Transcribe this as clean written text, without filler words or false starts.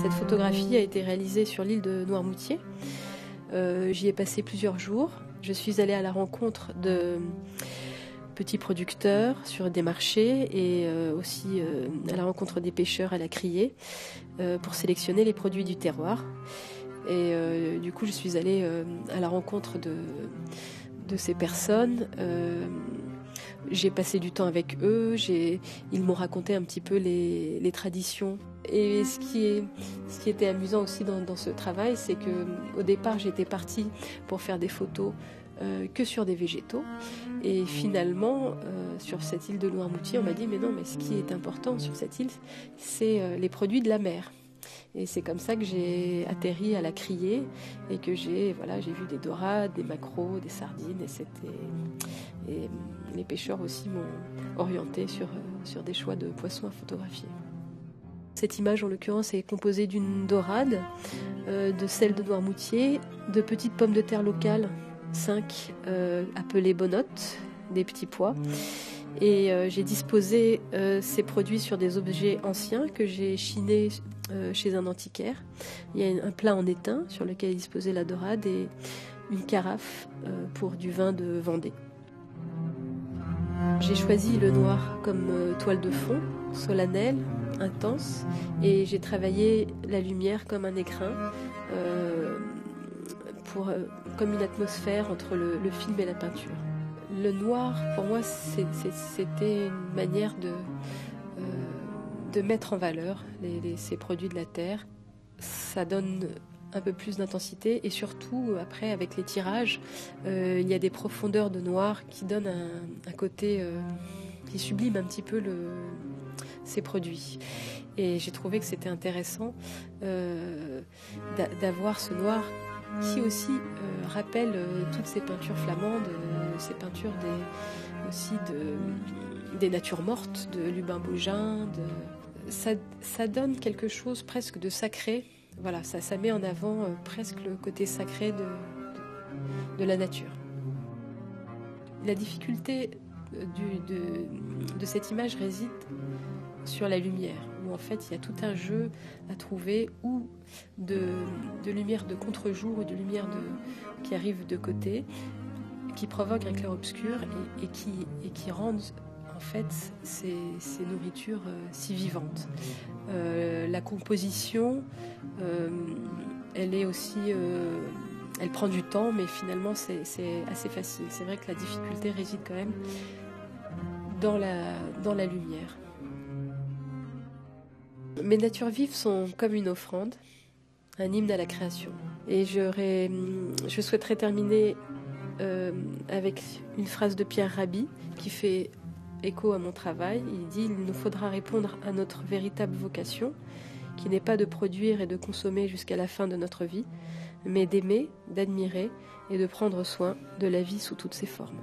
Cette photographie a été réalisée sur l'île de Noirmoutier. J'y ai passé plusieurs jours. Je suis allée à la rencontre de petits producteurs sur des marchés et aussi à la rencontre des pêcheurs à la criée pour sélectionner les produits du terroir. Et du coup, je suis allée à la rencontre de ces personnes. J'ai passé du temps avec eux, ils m'ont raconté un petit peu les traditions. Et ce qui était amusant aussi dans ce travail, c'est qu'au départ, j'étais partie pour faire des photos que sur des végétaux. Et finalement, sur cette île de Noirmoutier, on m'a dit, mais non, mais ce qui est important sur cette île, c'est les produits de la mer. Et c'est comme ça que j'ai atterri à la criée et que j'ai vu des dorades, des maquereaux, des sardines. Et les pêcheurs aussi m'ont orienté sur des choix de poissons à photographier. Cette image, en l'occurrence, est composée d'une dorade, de sel de Noirmoutier, de petites pommes de terre locales, 5 appelées bonnottes, des petits pois. Et j'ai disposé ces produits sur des objets anciens que j'ai chinés chez un antiquaire. Il y a un plat en étain sur lequel est disposée la dorade et une carafe pour du vin de Vendée. J'ai choisi le noir comme toile de fond, solennelle, intense, et j'ai travaillé la lumière comme un écrin, comme une atmosphère entre le film et la peinture. Le noir, pour moi, c'était une manière de mettre en valeur ces produits de la terre. Ça donne un peu plus d'intensité et surtout, après, avec les tirages, il y a des profondeurs de noir qui donnent un côté qui sublime un petit peu ces produits. Et j'ai trouvé que c'était intéressant d'avoir ce noir qui aussi rappelle toutes ces peintures flamandes, ces peintures des natures mortes, de Lubin Bogin. Ça donne quelque chose presque de sacré. Voilà, ça met en avant presque le côté sacré de la nature. La difficulté de cette image réside sur la lumière, où en fait il y a tout un jeu à trouver, ou de lumière de contre-jour ou de lumière qui arrive de côté, qui provoque un clair-obscur et qui rendent en fait ces nourritures si vivantes. La composition, elle est aussi, elle prend du temps, mais finalement c'est assez facile. C'est vrai que la difficulté réside quand même dans la lumière. Mes natures vives sont comme une offrande, un hymne à la création. Et je souhaiterais terminer avec une phrase de Pierre Rabhi qui fait écho à mon travail. Il dit « Il nous faudra répondre à notre véritable vocation, qui n'est pas de produire et de consommer jusqu'à la fin de notre vie, mais d'aimer, d'admirer et de prendre soin de la vie sous toutes ses formes. »